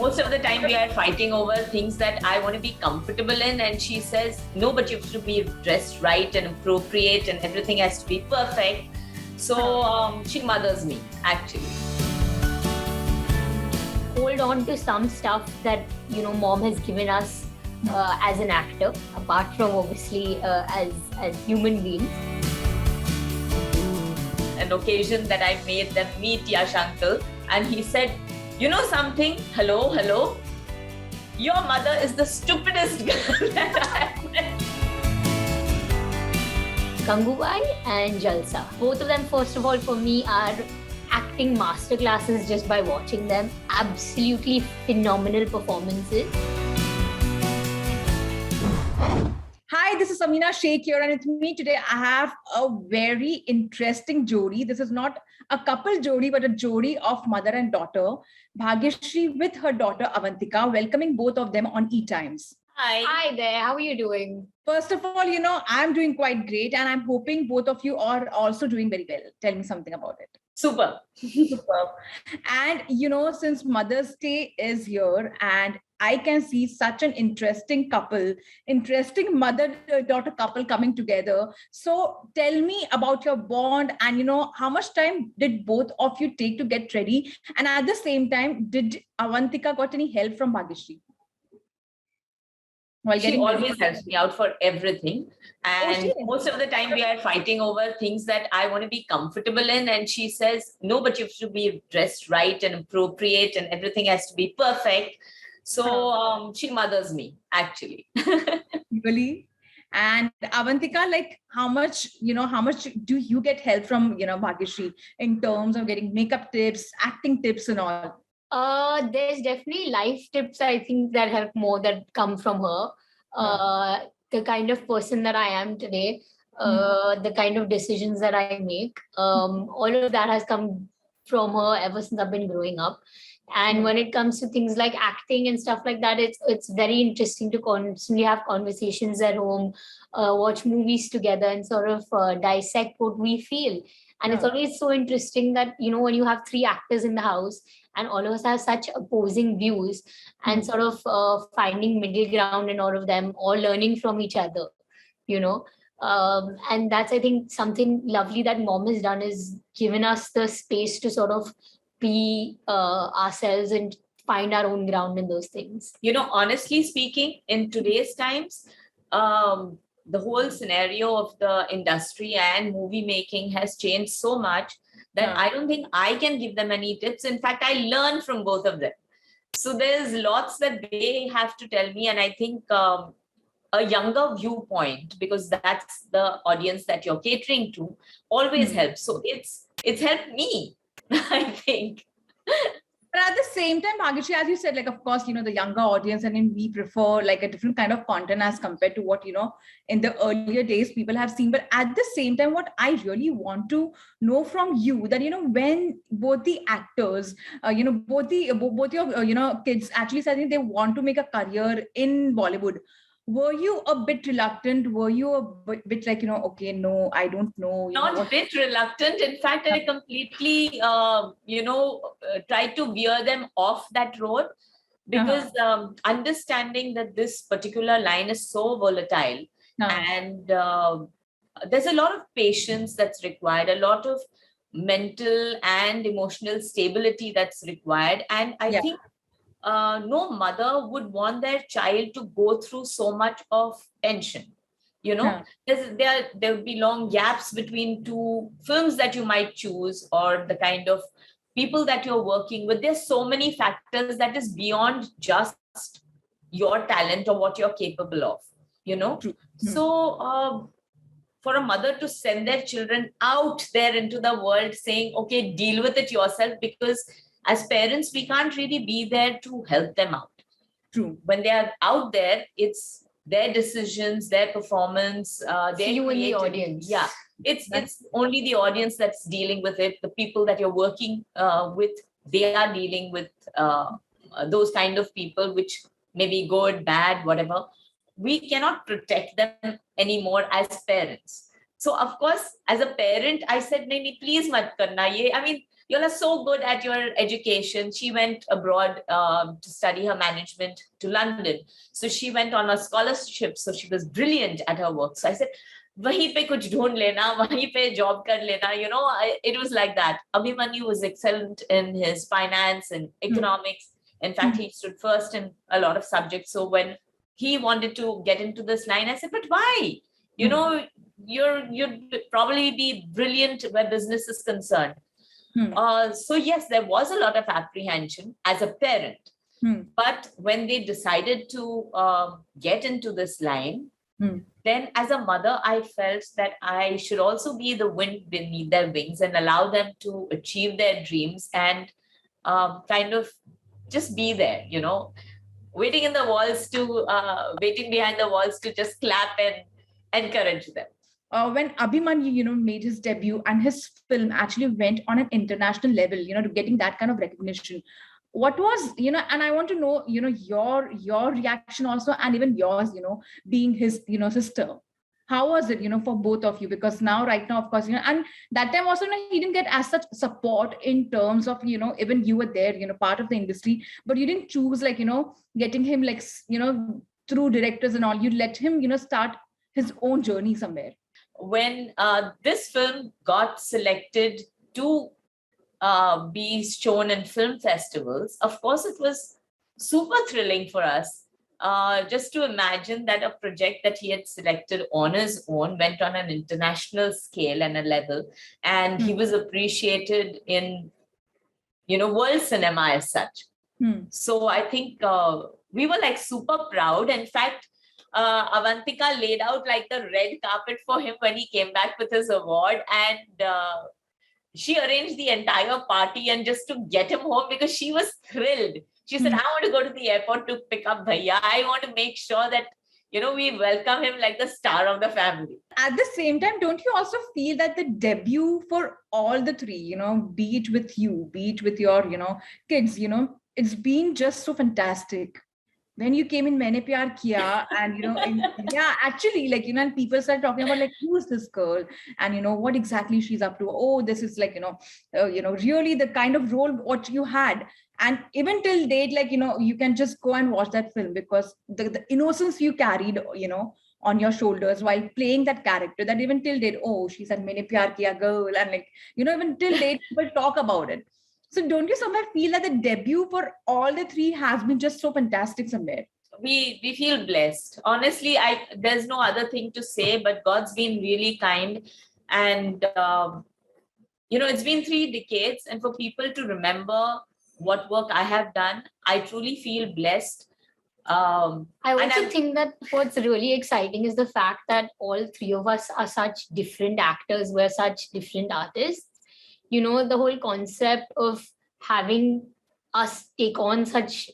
Most of the time we are fighting over things that I want to be comfortable in, and she says, no, but you have to be dressed right and appropriate and everything has to be perfect. So she mothers me, actually. Hold on to some stuff that, mom has given us as an actor, apart from obviously as human beings. An occasion that I made them meet Yash uncle, and he said, you know something? Hello. Your mother is the stupidest girl that I have met. Gangubai and Jalsa. Both of them, first of all, for me are acting masterclasses just by watching them. Absolutely phenomenal performances. Hi, this is Amina Sheikh here, and with me today I have a very interesting jodi. This is not a couple jodi, but a jodi of mother and daughter, Bhagyashree with her daughter Avantika, welcoming both of them on ETimes. Hi there, how are you doing? First of all, I'm doing quite great, and I'm hoping both of you are also doing very well. Tell me something about it. Super. And, since Mother's Day is here, and I can see such an interesting mother-daughter couple coming together. So tell me about your bond and, how much time did both of you take to get ready? And at the same time, did Avantika got any help from Bhagyashree? She always helps me out for everything. And most of the time we are fighting over things that I want to be comfortable in. And she says, no, but you have to be dressed right and appropriate and everything has to be perfect. So she mothers me, actually. Really? And Avantika, like how much do you get help from, Bhagyashree in terms of getting makeup tips, acting tips and all? There's definitely life tips, I think, that help more that come from her. The kind of person that I am today, the kind of decisions that I make, all of that has come from her ever since I've been growing up. And when it comes to things like acting and stuff like that, it's very interesting to constantly have conversations at home, watch movies together and sort of dissect what we feel. And it's always so interesting that, when you have three actors in the house and all of us have such opposing views and sort of finding middle ground in all of them, all learning from each other, and that's, I think, something lovely that mom has done, is given us the space to sort of be ourselves and find our own ground in those things. Honestly speaking, in today's times, the whole scenario of the industry and movie making has changed so much that I don't think I can give them any tips. In fact, I learn from both of them. So there's lots that they have to tell me. And I think a younger viewpoint, because that's the audience that you're catering to, always helps. So it's helped me, I think. But at the same time, Bhagyashree, as you said, like, of course, the younger audience, and we prefer like a different kind of content as compared to what, in the earlier days people have seen. But at the same time, what I really want to know from you that, when both the actors, both your, kids actually said they want to make a career in Bollywood, were you a bit reluctant? Were you a bit like, okay, no, I don't know. Not a bit reluctant. In fact, I completely, tried to veer them off that road because understanding that this particular line is so volatile and there's a lot of patience that's required, a lot of mental and emotional stability that's required. And I think no mother would want their child to go through so much of tension. There would be long gaps between two films that you might choose, or the kind of people that you're working with. There's so many factors that is beyond just your talent or what you're capable of, So for a mother to send their children out there into the world saying, okay, deal with it yourself, because as parents, we can't really be there to help them out. True. When they are out there, it's their decisions, their performance, their you in the audience. Yeah, it's only the audience that's dealing with it. The people that you're working with, they are dealing with those kind of people, which may be good, bad, whatever. We cannot protect them anymore as parents. So, of course, as a parent, I said, "Nahi, please mat karna ye." I mean, you all are so good at your education. She went abroad to study her management to London. So she went on a scholarship. So she was brilliant at her work. So I said, wahi pe kuch dhoond lena, wahi pe job kar lena. It was like that. Abhimanyu was excellent in his finance and economics. In fact, he stood first in a lot of subjects. So when he wanted to get into this line, I said, but why? You'd probably be brilliant where business is concerned. So yes, there was a lot of apprehension as a parent. But when they decided to get into this line, then as a mother, I felt that I should also be the wind beneath their wings and allow them to achieve their dreams and kind of just be there, waiting behind the walls to just clap and encourage them. When Abhimanyu, made his debut and his film actually went on an international level, to getting that kind of recognition, what was, and I want to know, your reaction also, and even yours, being his, sister. How was it, for both of you? Because right now, of course, and that time also, he didn't get as such support in terms of, even you were there, part of the industry, but you didn't choose getting him through directors and all. You let him, start his own journey somewhere. When this film got selected to be shown in film festivals, of course, it was super thrilling for us. Just to imagine that a project that he had selected on his own went on an international scale and a level, and he was appreciated in, world cinema as such. So I think we were super proud. In fact, Avantika laid out the red carpet for him when he came back with his award, and she arranged the entire party and just to get him home because she was thrilled. She said, I want to go to the airport to pick up Bhaiya. I want to make sure that, we welcome him like the star of the family. At the same time, don't you also feel that the debut for all the three, be it with you, be it with your, kids, it's been just so fantastic. When you came in Maine Pyar Kiya, and actually, and people started talking about who is this girl, and what exactly she's up to. Oh, this is really the kind of role what you had. And even till date, you can just go and watch that film because the innocence you carried, on your shoulders while playing that character, that even till date, oh, she's a Maine Pyar Kiya girl, and even till date people talk about it. So don't you somewhere feel that the debut for all the three has been just so fantastic somewhere? We feel blessed. Honestly, there's no other thing to say, but God's been really kind. And, it's been 3 decades. And for people to remember what work I have done, I truly feel blessed. I also think that what's really exciting is the fact that all 3 of us are such different actors. We're such different artists. The whole concept of having us take on such,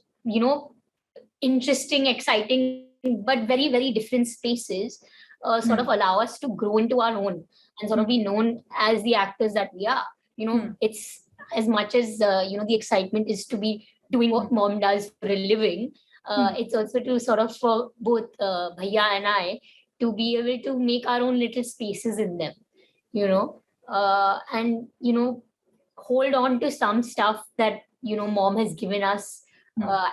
interesting, exciting, but very, very different spaces sort of allow us to grow into our own and sort of be known as the actors that we are. It's as much as, the excitement is to be doing what mom does for a living. It's also to sort of, for both Bhaiya and I, to be able to make our own little spaces in them, and hold on to some stuff that mom has given us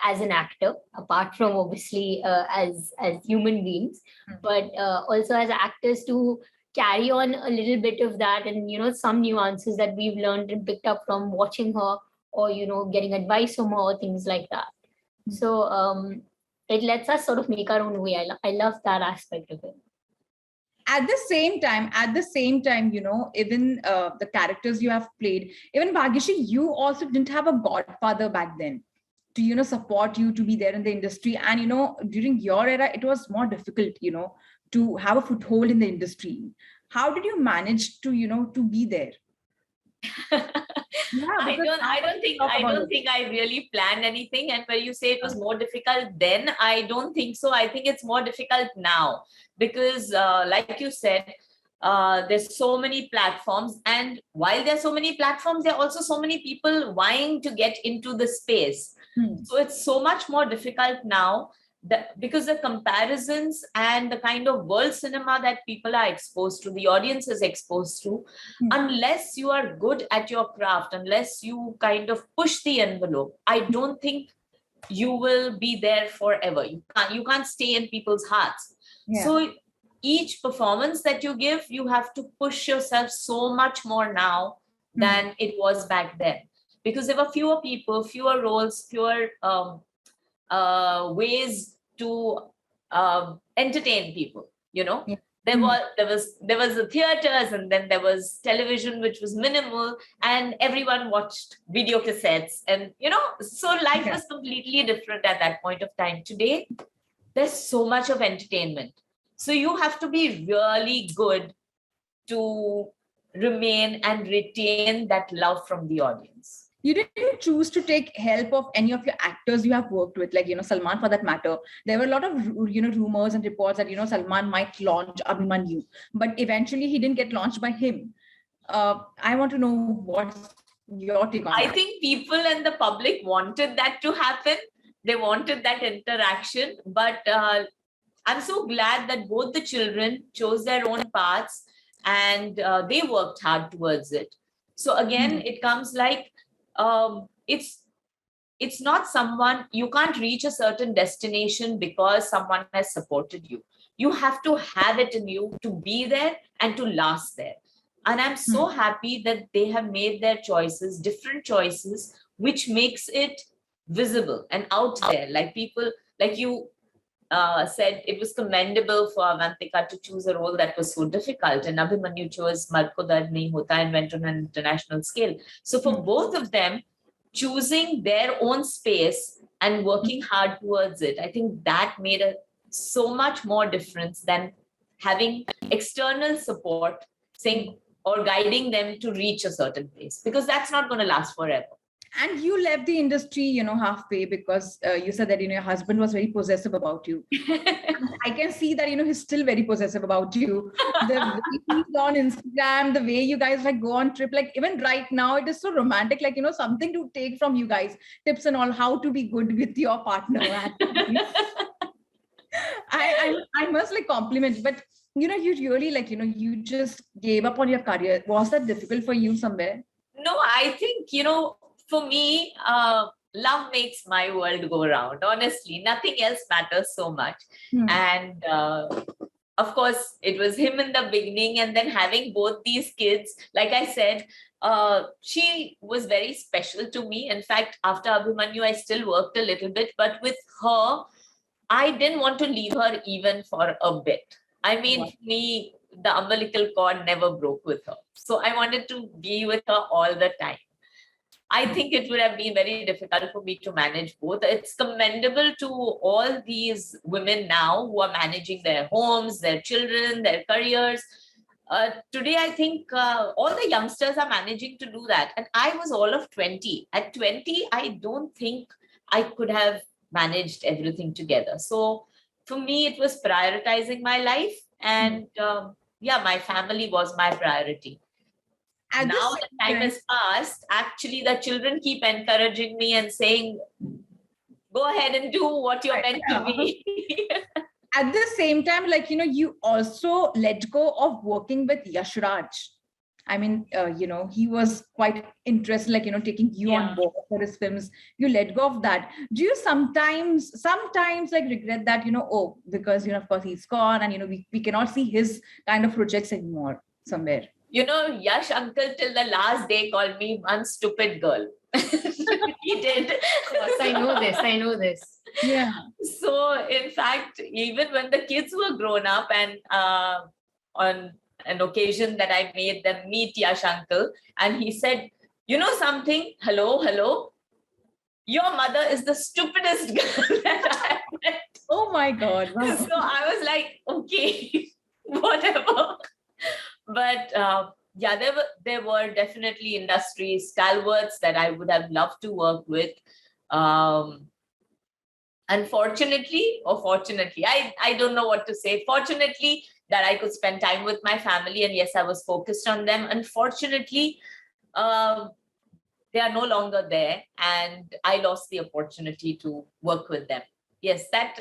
as an actor, apart from obviously as human beings, but also as actors, to carry on a little bit of that and some nuances that we've learned and picked up from watching her, or getting advice from her, or things like that. So it lets us sort of make our own way. I love that aspect of it. At the same time, even the characters you have played, even Bhagyashree, you also didn't have a godfather back then to, support you to be there in the industry. And, during your era, it was more difficult, to have a foothold in the industry. How did you manage to, to be there? I don't think I really planned anything. And when you say it was more difficult then, I don't think so. I think it's more difficult now because, like you said, there's so many platforms, and while there are so many platforms, there are also so many people vying to get into the space. So it's so much more difficult now because the comparisons and the kind of world cinema that people are exposed to, the audience is exposed to, unless you are good at your craft, unless you kind of push the envelope, I don't think you will be there forever. You can't stay in people's hearts. So each performance that you give, you have to push yourself so much more now than it was back then, because there were fewer people, fewer roles, fewer ways to entertain people. There was the theaters, and then there was television, which was minimal, and everyone watched video cassettes, and so life was completely different at that point of time. Today there's so much of entertainment, so you have to be really good to remain and retain that love from the audience. You didn't choose to take help of any of your actors you have worked with, like, Salman for that matter. There were a lot of, rumors and reports that, Salman might launch Abhimanyu, but eventually he didn't get launched by him. I want to know what's your take on that. I think people and the public wanted that to happen. They wanted that interaction, but I'm so glad that both the children chose their own paths and they worked hard towards it. So again, it comes like, it's not someone, you can't reach a certain destination because someone has supported you. You have to have it in you to be there and to last there. And I'm so happy that they have made their choices, different choices, which makes it visible and out there. Like people, like you said, it was commendable for Avantika to choose a role that was so difficult, and Abhimanyu chose Marg Ko Dard Nahi Hota and went on an international scale. So for both of them, choosing their own space and working hard towards it, I think that made so much more difference than having external support saying or guiding them to reach a certain place, because that's not going to last forever. And you left the industry, halfway because you said that, your husband was very possessive about you. I can see that, he's still very possessive about you. The way he's on Instagram, the way you guys go on trip, even right now, it is so romantic, something to take from you guys, tips and all, how to be good with your partner. I must compliment, but you really you just gave up on your career. Was that difficult for you somewhere? No, I think, for me, love makes my world go round. Honestly, nothing else matters so much. And of course, it was him in the beginning, and then having both these kids, like I said, she was very special to me. In fact, after Abhimanyu, I still worked a little bit, but with her, I didn't want to leave her even for a bit. I mean, for me, the umbilical cord never broke with her. So I wanted to be with her all the time. I think it would have been very difficult for me to manage both. It's commendable to all these women now who are managing their homes, their children, their careers. Today, I think all the youngsters are managing to do that. And I was all of 20. At 20, I don't think I could have managed everything together. So for me, it was prioritizing my life. And my family was my priority. And now the time has passed. Actually, the children keep encouraging me and saying, go ahead and do what you're meant to be. At the same time, you also let go of working with Yash Raj. I mean, he was quite interested, taking you on board for his films. You let go of that. Do you sometimes regret that, because, of course, he's gone and, we cannot see his kind of projects anymore somewhere? Yash uncle till the last day called me one stupid girl. He did. Of course, I know this. Yeah. So, in fact, even when the kids were grown up and on an occasion that I made them meet Yash uncle, and he said, something, hello, your mother is the stupidest girl that I have met. Oh my God. Wow. So I was like, okay, whatever. But there were definitely industry stalwarts that I would have loved to work with. Unfortunately, or fortunately, I don't know what to say. Fortunately, that I could spend time with my family, and yes, I was focused on them. Unfortunately, they are no longer there, and I lost the opportunity to work with them. yes, that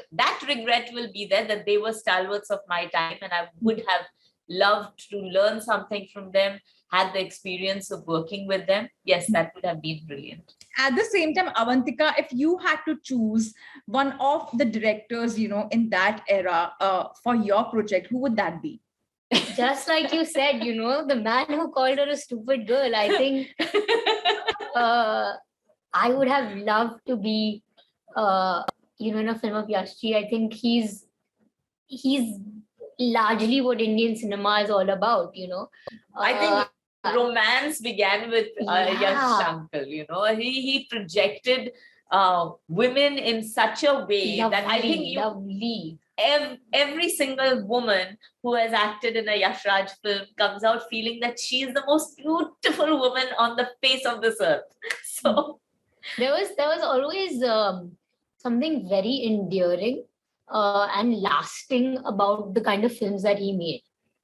regret will be there, that they were stalwarts of my time and I would have loved to learn something from them, had the experience of working with them. Yes, that would have been brilliant. At the same time, Avantika, if you had to choose one of the directors, in that era for your project, who would that be? Just like you said, the man who called her a stupid girl, I think I would have loved to be, in a film of Bhagyashree. I think he's largely what Indian cinema is all about, I think romance began with Yeah. Yash Uncle, he projected women in such a way that I think lovely. every single woman who has acted in a Yash Raj film comes out feeling that she is the most beautiful woman on the face of this earth. So There was always something very endearing and lasting about the kind of films that he made.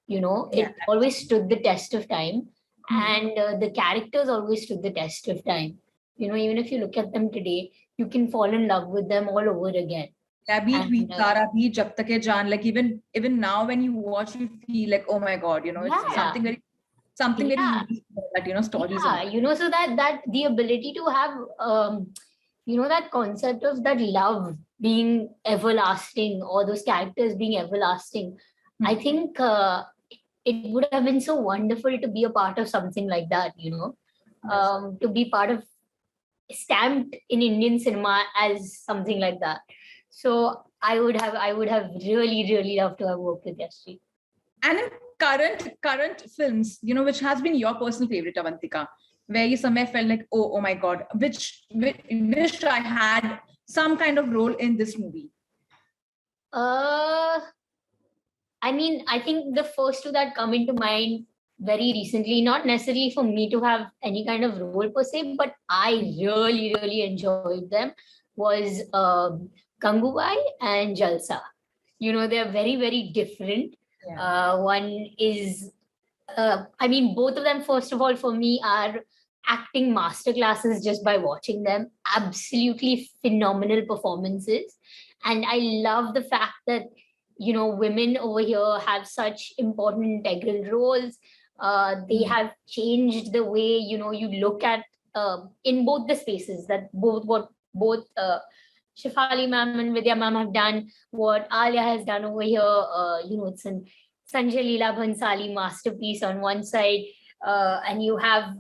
It always stood the test of time, and the characters always stood the test of time. Even if you look at them today, you can fall in love with them all over again. Yeah, be it And, Veer Tara, be it Jab Tak Hai Jaan, like even now when you watch, you feel like, oh my God, it's Yeah. something very Yeah. unique that, stories. Yeah, so that the ability to have that concept of that love being everlasting, or those characters being everlasting. I think it would have been so wonderful to be a part of something like that, to be part of, stamped in Indian cinema as something like that. So I would have really, really loved to have worked with Yashri. And in current films, which has been your personal favorite, Avantika, where you somewhere felt like, oh my God, which wished I had some kind of role in this movie? I think the first two that come into mind very recently, not necessarily for me to have any kind of role per se, but I really, really enjoyed them, was Gangubai and Jalsa. They're very, very different. Yeah. One is, both of them, first of all, for me, are acting masterclasses just by watching them. Absolutely phenomenal performances. And I love the fact that, women over here have such important integral roles. They have changed the way, you look at in both the spaces, that both Shefali ma'am and Vidya ma'am have done, what Alia has done over here. It's an Sanjay Leela Bhansali masterpiece on one side, and you have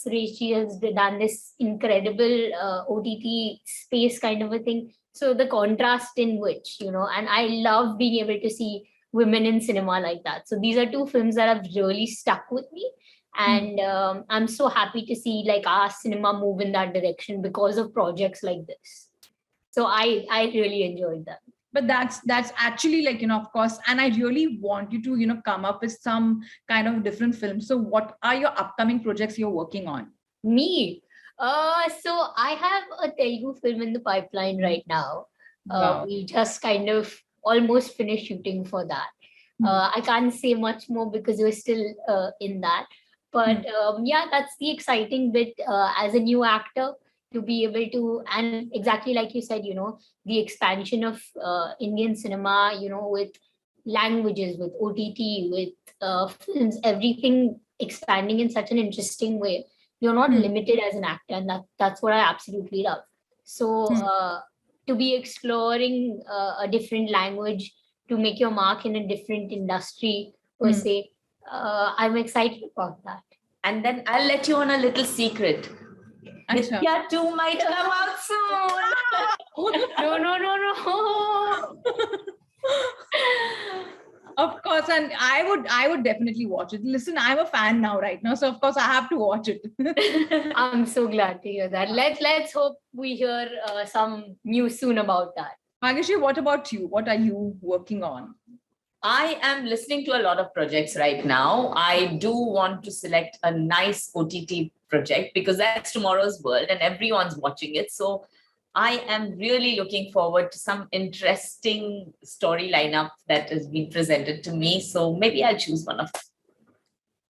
Suresh ji has done this incredible OTT space kind of a thing. So the contrast in which, and I love being able to see women in cinema like that. So these are two films that have really stuck with me. And I'm so happy to see like our cinema move in that direction because of projects like this. So I really enjoyed that. But that's actually like, of course, and I really want you to, come up with some kind of different films. So what are your upcoming projects you're working on? Me? So I have a Telugu film in the pipeline right now. Wow. We just kind of almost finished shooting for that. I can't say much more because we're still in that. But yeah, that's the exciting bit as a new actor, to be able to, and exactly like you said, the expansion of Indian cinema, with languages, with OTT, with films, everything expanding in such an interesting way. You're not limited as an actor, and that's what I absolutely love. So to be exploring a different language, to make your mark in a different industry per se, I'm excited about that. And then I'll let you on a little secret. Nitya 2 might come out soon. No. Of course, and I would definitely watch it. Listen, I'm a fan now right now, so of course I have to watch it. I'm so glad to hear that. Let's hope we hear some news soon about that. Bhagyashree, what about you? What are you working on? I am listening to a lot of projects right now. I do want to select a nice OTT project because that's tomorrow's world and everyone's watching it. So I am really looking forward to some interesting story lineup that has been presented to me. So maybe I'll choose one of them.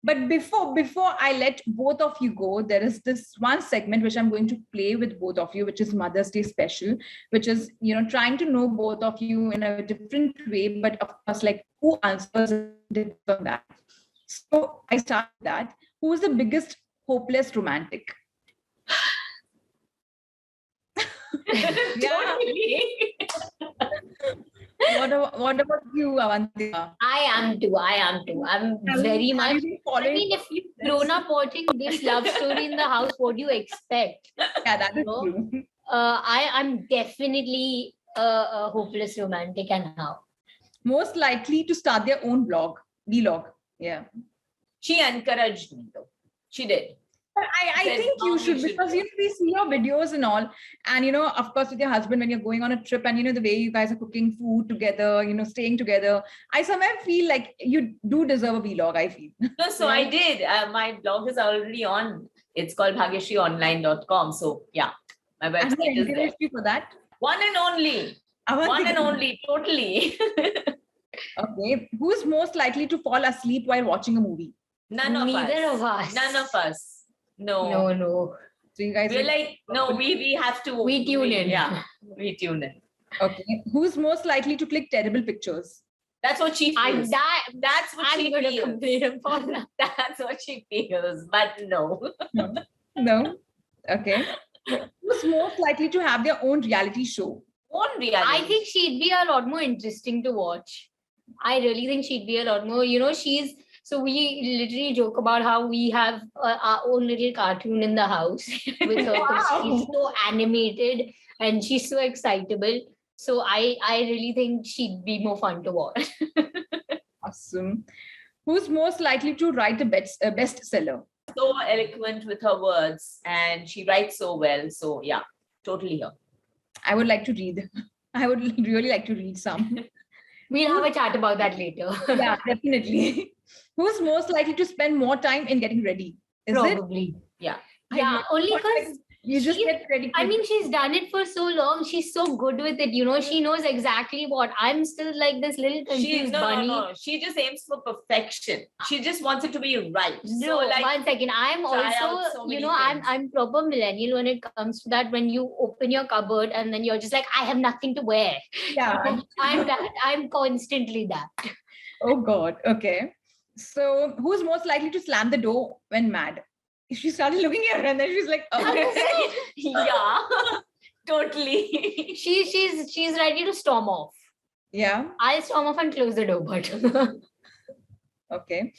But before I let both of you go, there is this one segment which I'm going to play with both of you, which is Mother's Day special, which is, trying to know both of you in a different way, but of course, like who answers it from that. So I start with that. Who is the biggest hopeless romantic? Yeah. What about you, Avantika? I am too. I'm very much. I mean, if you've grown up watching this love story in the house, what do you expect? Yeah, that is true. I'm definitely a hopeless romantic, and how? Most likely to start their own vlog. Yeah. She encouraged me though. She did. I think you should, because we see your videos and all, and of course with your husband when you're going on a trip, and the way you guys are cooking food together, staying together, I sometimes feel like you do deserve a vlog. I feel. No, so I did. My blog is already on. It's called bhagyashreeonline.com. So yeah, my website is there. You for that. One and only. One and only. Totally. Okay. Who's most likely to fall asleep while watching a movie? Neither of us. None of us. No. So you guys we're like, no, we have to. We tune in. Yeah, we tune in. Okay. Who's most likely to click terrible pictures? That's what she feels. That's what she going to feels. complain upon that. That's what she feels. But no. No. Okay. Who's most likely to have their own reality show? Own reality. I think she'd be a lot more interesting to watch. I really think she'd be a lot more, so we literally joke about how we have our own little cartoon in the house with her. Wow. She's so animated and she's so excitable. So I really think she'd be more fun to watch. Awesome. Who's most likely to write a bestseller? So eloquent with her words and she writes so well. So yeah, totally her. I would like to read. I would really like to read some. We'll have a chat about that later. Yeah, definitely. Who's most likely to spend more time in getting ready? Probably. Yeah. Yeah, only because you just get ready. I mean, she's done it for so long. She's so good with it. She knows exactly what. I'm still like this little confused bunny. No. She just aims for perfection. She just wants it to be right. No, so, like, 1 second. I'm also, I'm proper millennial when it comes to that. When you open your cupboard and then you're just like, I have nothing to wear. Yeah. I'm that. I'm constantly that. Oh God. Okay. So who's most likely to slam the door when mad? She started looking at her and then she's like, oh. Yeah, totally. She's ready to storm off. Yeah. I'll storm off and close the door, but okay.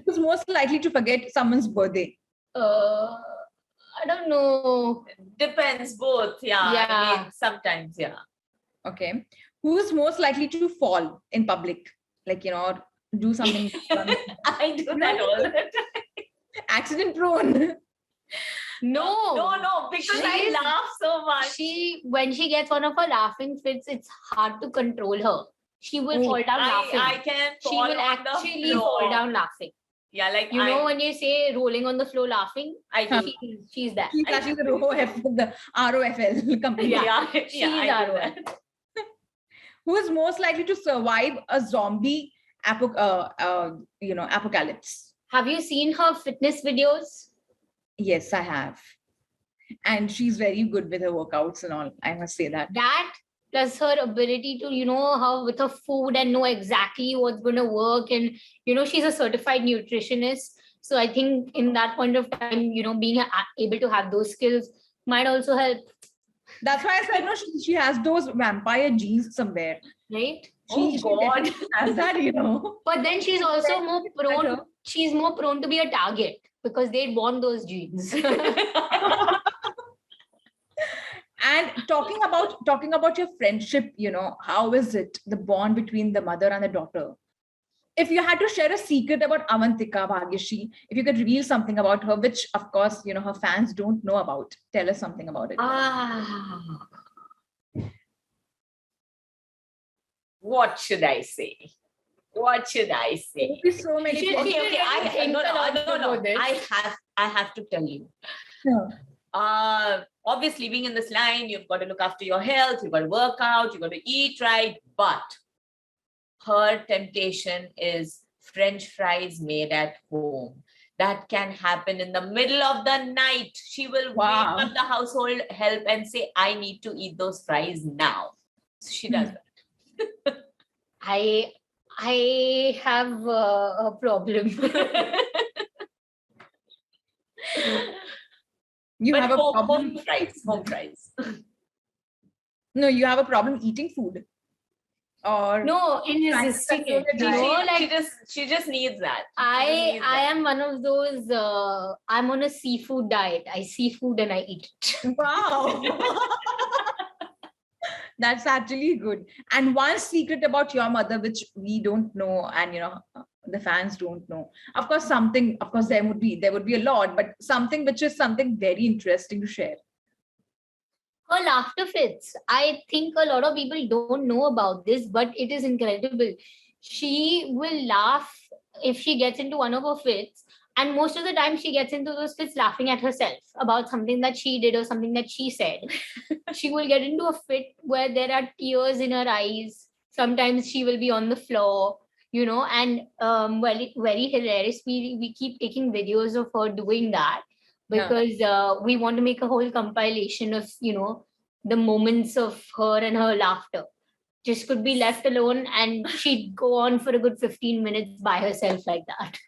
Who's most likely to forget someone's birthday? I don't know. Depends both. Yeah. I mean, sometimes, yeah. Okay. Who's most likely to fall in public? Like, do something. I do that all the time. Accident prone. No, because I laugh so much. When she gets one of her laughing fits, it's hard to control her. She will fall down laughing. I can fall. She will actually fall down laughing. Yeah, like when you say rolling on the floor laughing, she's that. She's actually the ROFL company. Yeah, she's ROFL. Who is most likely to survive a zombie apocalypse? Have you seen her fitness videos? Yes, I have. And she's very good with her workouts and all. I must say that. That plus her ability to, how with her food and know exactly what's going to work. And, she's a certified nutritionist. So I think in that point of time, being able to have those skills might also help. That's why I said, no, she has those vampire genes somewhere. Right? She has that, But then she's also more prone. She's more prone to be a target because they'd want those genes. And talking about your friendship, how is it, the bond between the mother and the daughter? If you had to share a secret about Avantika, Bhagyashree, if you could reveal something about her, which of course, her fans don't know about, tell us something about it. What should I say? So many I have to tell you. Yeah. Obviously, being in this line, you've got to look after your health, you've got to work out, you've got to eat right. But her temptation is French fries made at home. That can happen in the middle of the night. She will wake up the household help and say, I need to eat those fries now. So she does that. I have a problem. You But have a problem. Home fries. No, you have a problem eating food. Or no, in resisting it. You know, like she just needs that. I am one of those. I'm on a seafood diet. I see food and I eat it. Wow. That's actually good. And one secret about your mother, which we don't know, and the fans don't know. Of course, there would be a lot, but something which is something very interesting to share. Her laughter fits. I think a lot of people don't know about this, but it is incredible. She will laugh if she gets into one of her fits. And most of the time she gets into those fits laughing at herself about something that she did or something that she said. She will get into a fit where there are tears in her eyes. Sometimes she will be on the floor, and very, very hilarious. We keep taking videos of her doing that because we want to make a whole compilation of, the moments of her and her laughter. Just could be left alone and she'd go on for a good 15 minutes by herself like that.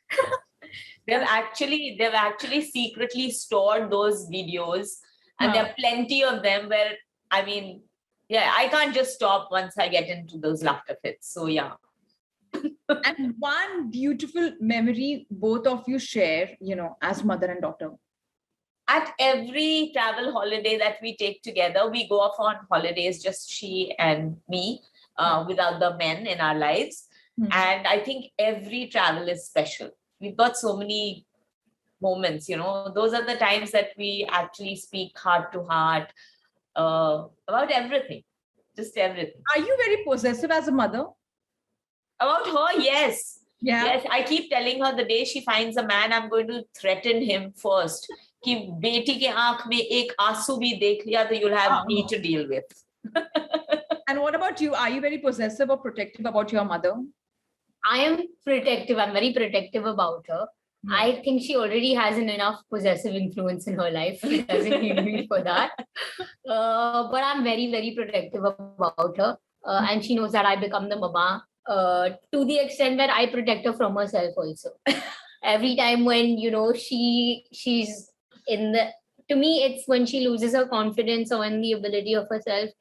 They've actually secretly stored those videos, and there are plenty of them where, I can't just stop once I get into those laughter fits. So yeah. And one beautiful memory both of you share, as mother and daughter. At every travel holiday that we take together, we go off on holidays, just she and me, without the men in our lives. Mm-hmm. And I think every travel is special. We've got so many moments, those are the times that we actually speak heart to heart about everything, just everything. Are you very possessive as a mother? About her, yes. Yeah. Yes, I keep telling her the day she finds a man, I'm going to threaten him first. Ki beti ke aankh mein ek aasu bhi dekh liya, to you'll have me to deal with. And what about you? Are you very possessive or protective about your mother? I am protective. I'm very protective about her. Yeah. I think she already has an enough possessive influence in her life. She doesn't need me for that. But I'm very, very protective about her. And she knows that I become the mama to the extent that I protect her from herself also. Every time when, she's in to me, it's when she loses her confidence or in the ability of herself.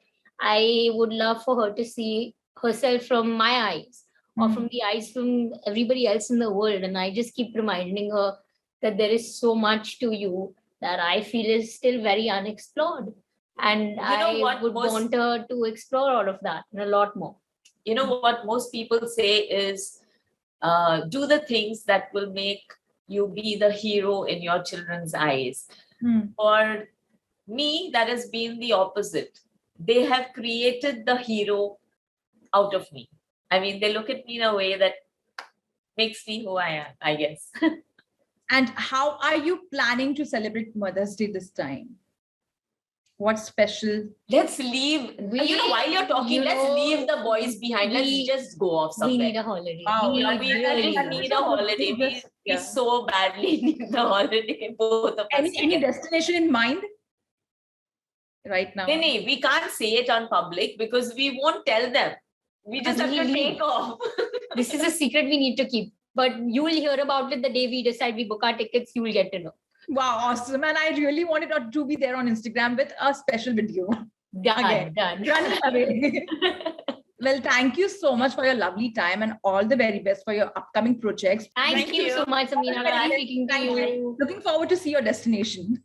I would love for her to see herself from my eyes. Or from the eyes from everybody else in the world. And I just keep reminding her that there is so much to you that I feel is still very unexplored. And I would want her to explore all of that and a lot more. You know what most people say is, do the things that will make you be the hero in your children's eyes. For me, that has been the opposite. They have created the hero out of me. They look at me in a way that makes me who I am, I guess. And how are you planning to celebrate Mother's Day this time? What's special? Let's leave. While you're talking, let's leave the boys behind. Let's just go off somewhere. We need a holiday. Wow. We need a holiday. We so badly need the holiday. Both of us. Any destination in mind? Right now? No, we can't say it on public because we won't tell them. We just have to take off. This is a secret we need to keep. But you will hear about it the day we decide we book our tickets. You will get to know. Wow, awesome. And I really wanted to be there on Instagram with a special video. Done. Run away. Well, thank you so much for your lovely time and all the very best for your upcoming projects. Thank you so much, Amina. Nice speaking to you. Looking forward to see your destination.